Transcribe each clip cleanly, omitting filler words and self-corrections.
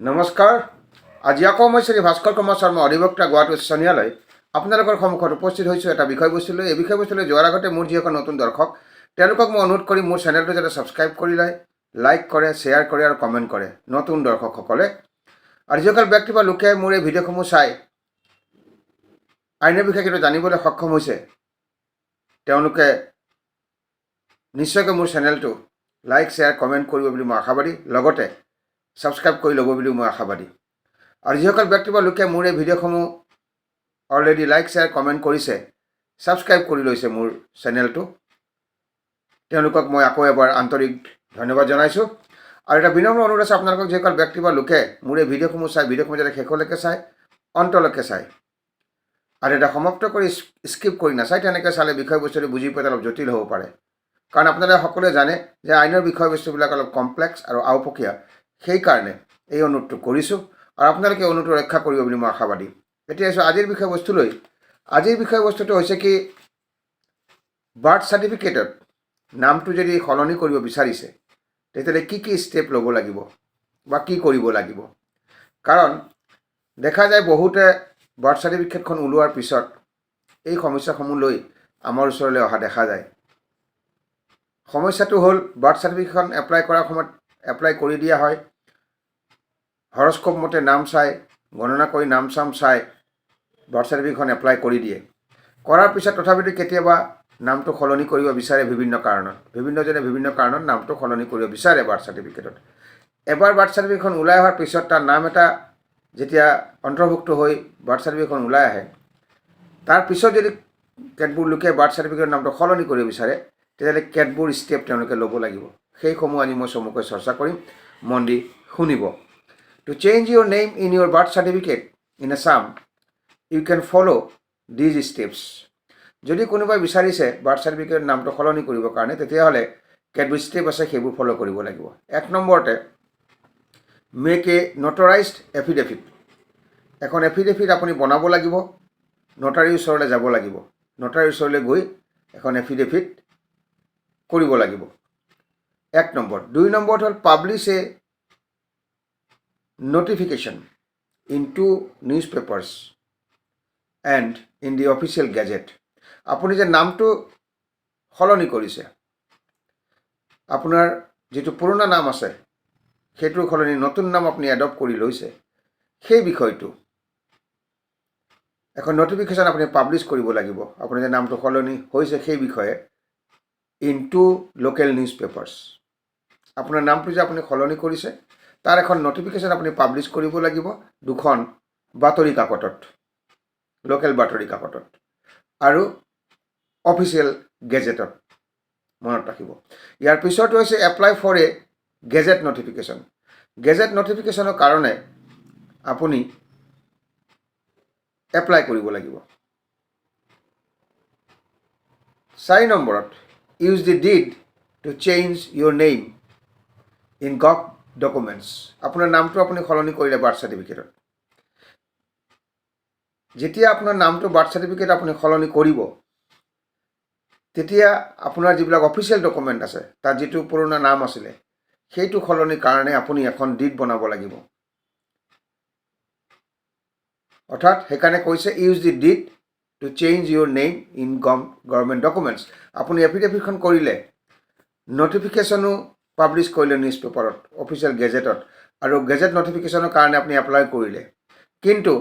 নমস্কাৰ। আজি আকৌ মই শ্ৰী ভাস্কৰ কুমাৰ শৰ্মা অধিবক্তা গুৱাহাটী উচ্চ ন্যায়ালয় আপোনালোকৰ সন্মুখত উপস্থিত হৈছোঁ এটা বিষয়বস্তুলৈ। এই বিষয়বস্তুলৈ যোৱাৰ আগতে মোৰ যিসকল নতুন দৰ্শক তেওঁলোকক মই অনুৰোধ কৰি মোৰ চেনেলটো যাতে ছাবস্ক্ৰাইব কৰি লয়, লাইক কৰে, শ্বেয়াৰ কৰে আৰু কমেণ্ট কৰে নতুন দৰ্শকসকলে। আৰু যিসকল ব্যক্তি বা লোকে মোৰ এই ভিডিঅ'সমূহ চাই আইনৰ বিষয়ে কিন্তু জানিবলৈ সক্ষম হৈছে তেওঁলোকে নিশ্চয়কৈ মোৰ চেনেলটো লাইক, শ্বেয়াৰ, কমেণ্ট কৰিব বুলি মই আশাবাদী, লগতে ছাবস্ক্ৰাইব কৰি ল'ব বুলিও মই আশাবাদী। আৰু যিসকল ব্যক্তি বা লোকে মোৰ এই ভিডিঅ'সমূহ অলৰেডি লাইক, শ্বেয়াৰ, কমেণ্ট কৰিছে, ছাবস্ক্ৰাইব কৰি লৈছে মোৰ চেনেলটো, তেওঁলোকক মই আকৌ এবাৰ আন্তৰিক ধন্যবাদ জনাইছোঁ। আৰু এটা বিনম্ৰ অনুৰোধ আছে আপোনালোকক, যিসকল ব্যক্তি বা লোকে মোৰ এই ভিডিঅ'সমূহ চাই ভিডিঅ'সমূহ যাতে শেষলৈকে চায়, অন্তলৈকে চায়, আৰু এটা সমাপ্ত কৰি স্কিপ কৰি নাচায়। তেনেকৈ চালে বিষয়বস্তুটো বুজি পোৱাত অলপ জটিল হ'ব পাৰে, কাৰণ আপোনালোকে সকলোৱে জানে যে আইনৰ বিষয়বস্তুবিলাক অলপ কমপ্লেক্স আৰু আওপকীয়া। সেইকাৰণে এই অনুৰোধটো কৰিছোঁ আৰু আপোনালোকে অনুৰোধটো ৰক্ষা কৰিব বুলি মই আশাবাদী। এতিয়া আছোঁ আজিৰ বিষয়বস্তুলৈ। আজিৰ বিষয়বস্তুটো হৈছে কি, বাৰ্থ চাৰ্টিফিকেটত নামটো যদি সলনি কৰিব বিচাৰিছে তেতিয়াহ'লে কি কি ষ্টেপ ল'ব লাগিব বা কি কৰিব লাগিব। কাৰণ দেখা যায় বহুতে বাৰ্থ চাৰ্টিফিকেটখন ওলোৱাৰ পিছত এই সমস্যাসমূহ লৈ আমাৰ ওচৰলৈ অহা দেখা যায়। সমস্যাটো হ'ল, বাৰ্থ চাৰ্টিফিকেটখন এপ্লাই কৰাৰ সময়ত এপ্লাই কৰি দিয়া হয়, হৰস্কোপ মতে নাম চাই, গণনা কৰি নাম চাম চাই বাৰ্থ চাৰ্টিফিকেটখন এপ্লাই কৰি দিয়ে। কৰাৰ পিছত তথাপিতো কেতিয়াবা নামটো সলনি কৰিব বিচাৰে বিভিন্ন কাৰণত। বিভিন্নজনে বিভিন্ন কাৰণত নামটো সলনি কৰিব বিচাৰে বাৰ্থ চাৰ্টিফিকেটত। এবাৰ বাৰ্থ চাৰ্টিফিকেটখন ওলাই অহাৰ পিছত তাৰ নাম এটা যেতিয়া অন্তৰ্ভুক্ত হৈ বাৰ্থ চাৰ্টিফিকেটখন ওলাই আহে, তাৰপিছত যদি কেতবোৰ লোকে বাৰ্থ চাৰ্টিফিকেটৰ নামটো সলনি কৰিব বিচাৰে তেতিয়াহ'লে কেতবোৰ ষ্টেপ তেওঁলোকে ল'ব লাগিব। সেইসমূহ আজি মই চমুকৈ চৰ্চা কৰিম, মন দি শুনিব। To change your name in your birth certificate in Assam, you can follow these steps. যদি কোনোবাই বিচাৰিছে বাৰ্থ চাৰ্টিফিকেটৰ নামটো সলনি কৰিবৰ কাৰণে, তেতিয়াহ'লে কেতবোৰ ষ্টেপ আছে, সেইবোৰ ফ'ল' কৰিব লাগিব। 1 নম্বৰতে, মেক এ নটাৰাইজড এফিডেভিট। এখন এফিডেভিট আপুনি বনাব লাগিব, নটাৰীৰ ওচৰলৈ যাব লাগিব, নটাৰীৰ ওচৰলৈ গৈ এখন এফিডেভিট কৰিব লাগিব। 1 নম্বৰ। 2 নম্বৰত হ'ল, publish A notification in 2 newspapers and in the official gazette. আপুনি যে নামটো সলনি কৰিছে, আপোনাৰ যিটো পুৰণা নাম আছে সেইটোৰ সলনি নতুন নাম আপুনি এডপ্ট কৰি লৈছে, সেই বিষয়টো এখন নটিফিকেশ্যন আপুনি পাব্লিছ কৰিব লাগিব। আপোনাৰ যে নামটো সলনি হৈছে সেই বিষয়ে ইন 2 লোকেল নিউজ পেপাৰ্ছ। আপোনাৰ নামটো যে আপুনি সলনি কৰিছে তাৰ এখন নটিফিকেশ্যন আপুনি পাব্লিছ কৰিব লাগিব 2খন বাতৰি কাকতত, লোকেল বাতৰি কাকতত আৰু অফিচিয়েল গেজেটত। মনত ৰাখিব। ইয়াৰ পিছতো হৈছে apply for a gazette notification. Gazette নটিফিকেশ্যনৰ কাৰণে আপুনি এপ্লাই কৰিব লাগিব। 4 নম্বৰত, use the deed to change your name in gov documents. আপোনাৰ নামটো আপুনি সলনি কৰিলে বাৰ্থ চাৰ্টিফিকেটত, যেতিয়া আপোনাৰ নামটো বাৰ্থ চাৰ্টিফিকেট আপুনি সলনি কৰিব, তেতিয়া আপোনাৰ যিবিলাক অফিচিয়েল ডকুমেণ্ট আছে তাত যিটো পুৰণা নাম আছিলে সেইটো সলনিৰ কাৰণে আপুনি এখন ডিড বনাব লাগিব। অৰ্থাৎ সেইকাৰণে কৈছে, use the deed to change your name in government documents. আপুনি এফিডেভিটখন কৰিলে, নটিফিকেশ্যনো পাব্লিছ কৰিলে নিউজ পেপাৰত, অফিচিয়েল গেজেটত, আৰু গেজেট নটিফিকেশ্যনৰ কাৰণে আপুনি এপ্লাই কৰিলে, কিন্তু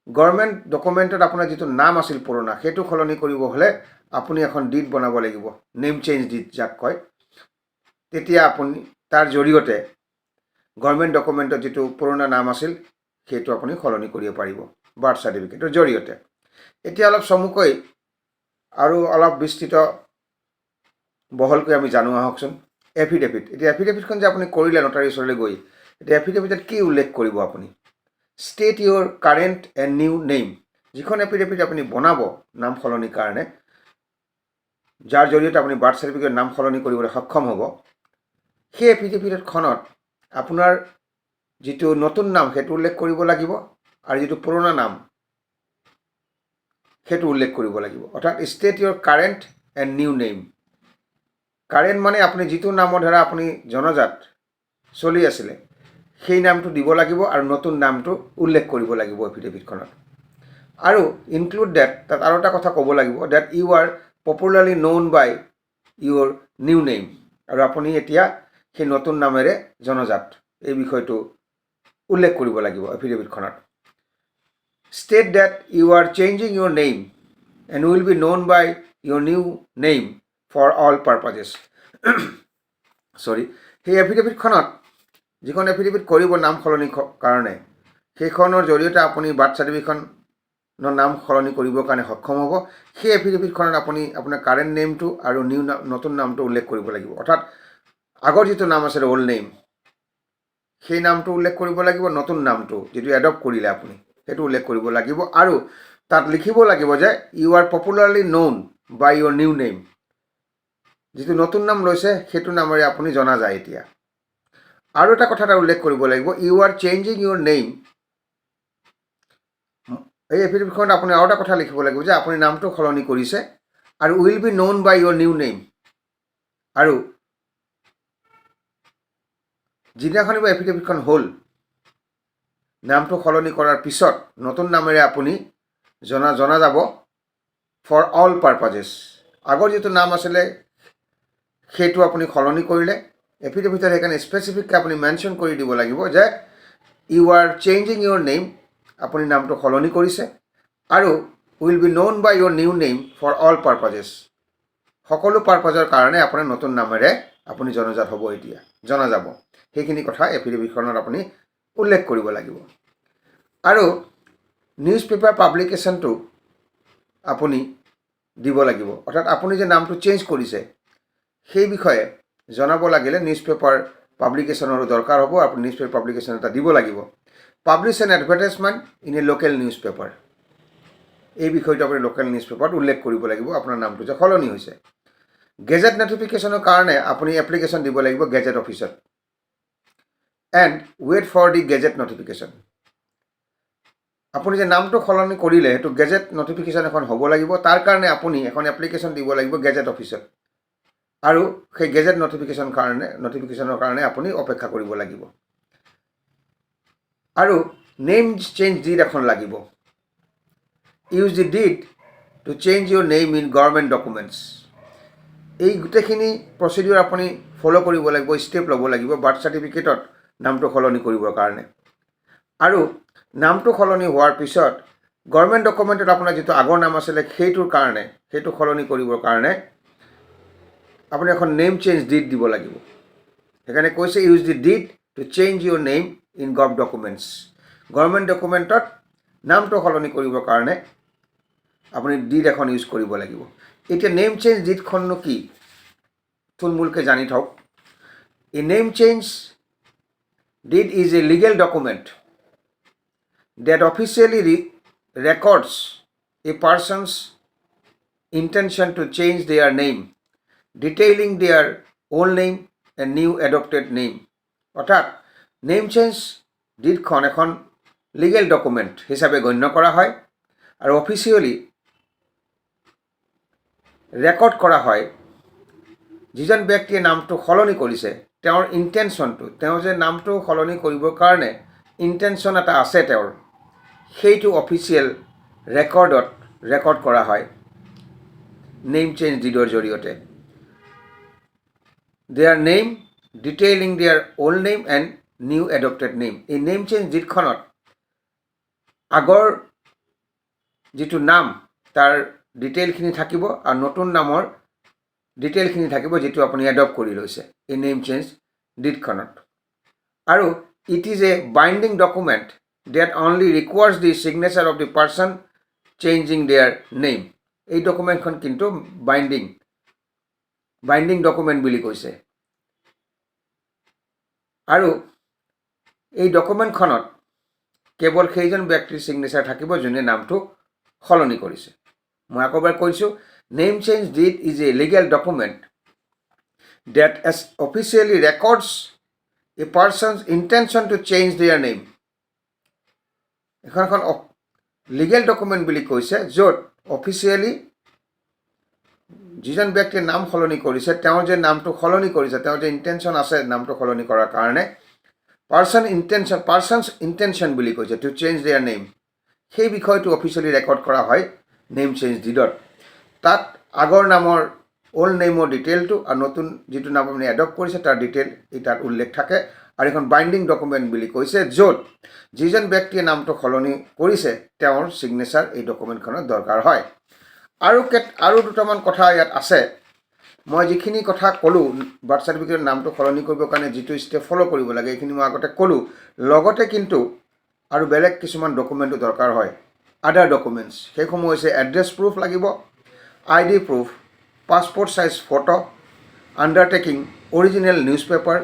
গভৰ্ণমেণ্ট ডকুমেণ্টত আপোনাৰ যিটো নাম আছিল পুৰণা সেইটো সলনি কৰিব হ'লে আপুনি এখন ডিড বনাব লাগিব, নেম চেঞ্জ ডিড যাক কয়। তেতিয়া আপুনি তাৰ জৰিয়তে গভৰ্ণমেণ্ট ডকুমেণ্টত যিটো পুৰণা নাম আছিল সেইটো আপুনি সলনি কৰিব পাৰিব বাৰ্থ চাৰ্টিফিকেটৰ জৰিয়তে। এতিয়া অলপ চমুকৈ আৰু অলপ বিস্তৃত বহলকৈ আমি জানো আহকচোন। এফিডেভিট। এতিয়া এফিডেভিটখন যে আপুনি কৰিলে নটাৰীৰ ওচৰলৈ গৈ, এতিয়া এফিডেভিটত কি উল্লেখ কৰিব আপুনি? State Euro current and new name. যিখন এফিডেভিট আপুনি বনাব নাম সলনিৰ কাৰণে, যাৰ জৰিয়তে আপুনি বাৰ্থ চাৰ্টিফিকেটৰ নাম সলনি কৰিবলৈ সক্ষম হ'ব, সেই এফিডেভিটখনত আপোনাৰ যিটো নতুন নাম সেইটো উল্লেখ কৰিব লাগিব আৰু যিটো পুৰণা নাম সেইটো উল্লেখ কৰিব লাগিব। অৰ্থাৎ state Euro current and new name. Current মানে আপুনি যিটো নামৰ দ্বাৰা আপুনি জনজাত চলি আছিলে সেই নামটো দিব লাগিব আৰু নতুন নামটো উল্লেখ কৰিব লাগিব এফিডেভিটখনত। আৰু ইনক্লুড ডেট, তাত আৰু এটা কথা ক'ব লাগিব, that you are popularly known by your new name, আৰু আপুনি এতিয়া সেই নতুন নামেৰে জনজাত, এই বিষয়টো উল্লেখ কৰিব লাগিব এফিডেভিটখনত। State that you are changing your name and will be known by your new name for all purposes. সেই এফিডেভিটখনত যিখন এফিডেভিট কৰিব নাম সলনি কাৰণে, সেইখনৰ জৰিয়তে আপুনি বাৰ্থ চাৰ্টিফিকেটখনৰ নাম সলনি কৰিবৰ কাৰণে সক্ষম হ'ব। সেই এফিডেভিটখনত আপুনি আপোনাৰ কাৰেণ্ট নেমটো আৰু নতুন নামটো উল্লেখ কৰিব লাগিব। অৰ্থাৎ আগৰ যিটো নাম আছিলে অল্ড নেম, সেই নামটো উল্লেখ কৰিব লাগিব, নতুন নামটো যিটো এডপ্ট কৰিলে আপুনি সেইটো উল্লেখ কৰিব লাগিব, আৰু তাত লিখিব লাগিব যে you are popularly known by your new name, যিটো নতুন নাম লৈছে সেইটো নামেৰে আপুনি জনা যায় এতিয়া। আৰু এটা কথা এটা উল্লেখ কৰিব লাগিব, U are changing your name. এই এফিডেভিটখনত আপুনি আৰু এটা কথা লিখিব লাগিব যে আপুনি নামটো সলনি কৰিছে আৰু will be known by your new name, আৰু যিদিনাখনি বা এফিডেভিটখন হ'ল, নামটো সলনি কৰাৰ পিছত নতুন নামেৰে আপুনি জনা যাব ফৰ অল পাৰ্পাজেছ। আগৰ যিটো নাম আছিলে সেইটো আপুনি সলনি কৰিলে, এফিডেভিটত সেইকাৰণে স্পেচিফিককৈ আপুনি মেনশ্যন কৰি দিব লাগিব যে you are changing your name, আপুনি নামটো সলনি কৰিছে, আৰু will be known by your new name for all purposes, সকলো পাৰ্পাজৰ কাৰণে আপোনাৰ নতুন নামেৰে আপুনি জনজাত হ'ব, এতিয়া জনা যাব। সেইখিনি কথা এফিডেভিটখনত আপুনি উল্লেখ কৰিব লাগিব। আৰু নিউজ পেপাৰ পাব্লিকেশ্যনটো আপুনি দিব লাগিব, অৰ্থাৎ আপুনি যে নামটো চেঞ্জ কৰিছে সেই বিষয়ে জনাব লাগিলে নিউজ পেপাৰ পাব্লিকেশ্যনৰো দৰকাৰ হ'ব। আপুনি নিউজ পেপাৰ পাব্লিকেশ্যন এটা দিব লাগিব। Publish N advertisement in a local news paper, এই বিষয়টো আপুনি লোকেল নিউজ পেপাৰত উল্লেখ কৰিব লাগিব আপোনাৰ নামটো যে সলনি হৈছে। গেজেট নটিফিকেশ্যনৰ কাৰণে আপুনি এপ্লিকেশ্যন দিব লাগিব গেজেট অফিচত, and wait for the gazette notification. আপুনি যে নামটো সলনি কৰিলে সেইটো গেজেট নটিফিকেশ্যন এখন হ'ব লাগিব, তাৰ কাৰণে আপুনি এখন এপ্লিকেশ্যন দিব লাগিব গেজেট অফিচত, আৰু সেই গেজেট নটিফিকেশ্যনৰ কাৰণে আপুনি অপেক্ষা কৰিব লাগিব। আৰু নেম চেঞ্জ ডিড এখন লাগিব। Use the deed to change your name in government documents. এই গোটেইখিনি প্ৰচিডিউৰ আপুনি ফ'ল' কৰিব লাগিব, ষ্টেপ ল'ব লাগিব বাৰ্থ চাৰ্টিফিকেটত নামটো সলনি কৰিবৰ কাৰণে। আৰু নামটো সলনি হোৱাৰ পিছত গভৰ্ণমেণ্ট ডকুমেণ্টত আপোনাৰ যিটো আগৰ নাম আছিলে সেইটো সলনি কৰিবৰ কাৰণে আপুনি এখন নেম চেঞ্জ ডিড দিব লাগিব। সেইকাৰণে কৈছে use the deed to change your name in gov documents. Government ডকুমেণ্টত নামটো সলনি কৰিবৰ কাৰণে আপুনি ডিড এখন ইউজ কৰিব লাগিব। এতিয়া নেম চেঞ্জ ডিডখননো কি থুলমূলকৈ জানি থওক। A name change did is a legal document that officially records a person's intention to change their name, detailing their old name and new adopted name. অৰ্থাৎ নেম চেঞ্জ ডিডখন এখন legal document হিচাপে গণ্য কৰা হয় আৰু অফিচিয়েলি ৰেকৰ্ড কৰা হয়। যিজন ব্যক্তিয়ে নামটো সলনি কৰিছে তেওঁৰ ইণ্টেনশ্যনটো, তেওঁ যে নামটো সলনি কৰিবৰ কাৰণে ইণ্টেনশ্যন এটা আছে তেওঁৰ, সেইটো অফিচিয়েল ৰেকৰ্ড কৰা হয় নেম চেঞ্জ ডিডৰ জৰিয়তে। Their name detailing their old name and new adopted name. এই নেম চেঞ্জ ডিডখনত আগৰ যিটো নাম তাৰ ডিটেইলখিনি থাকিব আৰু নতুন নামৰ ডিটেইলখিনি থাকিব যিটো আপুনি এডপ্ট কৰি লৈছে এই নেম চেঞ্জ ডিডখনত। আৰু it is a binding document that only requires the signature of the person changing their name. এই ডকুমেণ্টখন কিন্তু বাইণ্ডিং ডকুমেণ্ট বুলি কৈছে। আৰু এই ডকুমেণ্টখনত কেৱল সেইজন ব্যক্তিৰ ছিগনেচাৰ থাকিব যোনে নামটো সলনি কৰিছে। মই আকৌ এবাৰ কৈছোঁ, name change did is a legal document that officially records a person's intention to change their name. এখন লিগেল ডকুমেণ্ট বুলি কৈছে য'ত অফিচিয়েলি যিজন ব্যক্তিয়ে নাম সলনি কৰিছে তেওঁ যে নামটো সলনি কৰিছে, তেওঁৰ যে ইণ্টেনশ্যন আছে নামটো সলনি কৰাৰ কাৰণে, পাৰ্চনছ ইণ্টেনশ্যন বুলি কৈছে টু চেঞ্জ দেয়াৰ নেম, সেই বিষয়টো অফিচিয়েলি ৰেকৰ্ড কৰা হয় নেম চেঞ্জ ডিডত। তাত আগৰ নামৰ অল্ড নেমৰ ডিটেইলটো আৰু নতুন যিটো নাম আপুনি এডপ্ট কৰিছে তাৰ ডিটেইল তাত উল্লেখ থাকে। আৰু এখন বাইণ্ডিং ডকুমেণ্ট বুলি কৈছে, য'ত যিজন ব্যক্তিয়ে নামটো সলনি কৰিছে তেওঁৰ ছিগনেচাৰ এই ডকুমেণ্টখনত দৰকাৰ হয়। আৰু দুটামান কথা ইয়াত আছে। মই যিখিনি কথা ক'লোঁ বাৰ্থ চাৰ্টিফিকেটৰ নামটো সলনি কৰিবৰ কাৰণে যিটো ষ্টেপ ফ'ল' কৰিব লাগে এইখিনি মই আগতে ক'লোঁ। লগতে কিন্তু আৰু বেলেগ কিছুমান ডকুমেণ্টো দৰকাৰ হয়, আদাৰ ডকুমেণ্টছ। সেইসমূহ হৈছে এড্ৰেছ প্ৰুফ লাগিব, ID proof, passport size photo, undertaking, original news paper,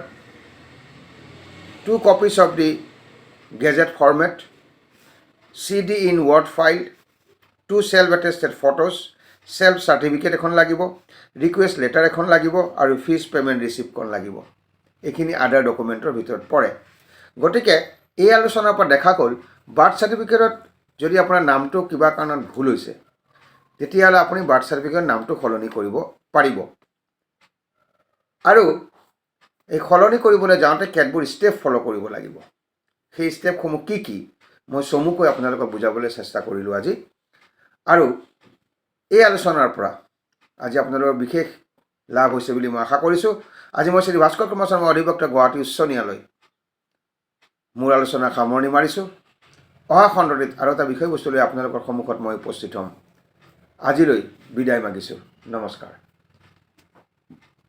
2 copies of the gazette format, CD in Word file, 2 self-attested photos, self certificate এখন লাগিব, ৰিকুৱেষ্ট লেটাৰ এখন লাগিব আৰু ফিজ পে'মেণ্ট ৰিচিপ্টখন লাগিব। এইখিনি আদাৰ ডকুমেণ্টৰ ভিতৰত পৰে। গতিকে এই আলোচনাৰ পৰা দেখা গ'ল বাৰ্থ চাৰ্টিফিকেটত যদি আপোনাৰ নামটো কিবা কাৰণত ভুল হৈছে তেতিয়াহ'লে আপুনি বাৰ্থ চাৰ্টিফিকেটৰ নামটো সলনি কৰিব পাৰিব। আৰু এই সলনি কৰিবলৈ যাওঁতে কেতবোৰ ষ্টেপ ফ'ল' কৰিব লাগিব। সেই ষ্টেপসমূহ কি কি মই চমুকৈ আপোনালোকক বুজাবলৈ চেষ্টা কৰিলোঁ আজি। আৰু এই আলোচনাৰ পৰা আজি আপোনালোকৰ বিশেষ লাভ হৈছে বুলি মই আশা কৰিছোঁ। আজি মই শ্ৰী ভাস্কৰ কুমাৰ শৰ্মা অধিবক্তা, গুৱাহাটী উচ্চ ন্যায়ালয়, মোৰ আলোচনা সামৰণি মাৰিছোঁ। অহা খণ্ডটিত আৰু এটা বিষয়বস্তু লৈ আপোনালোকৰ সন্মুখত মই উপস্থিত হ'ম। আজিলৈ বিদায় মাগিছোঁ। নমস্কাৰ।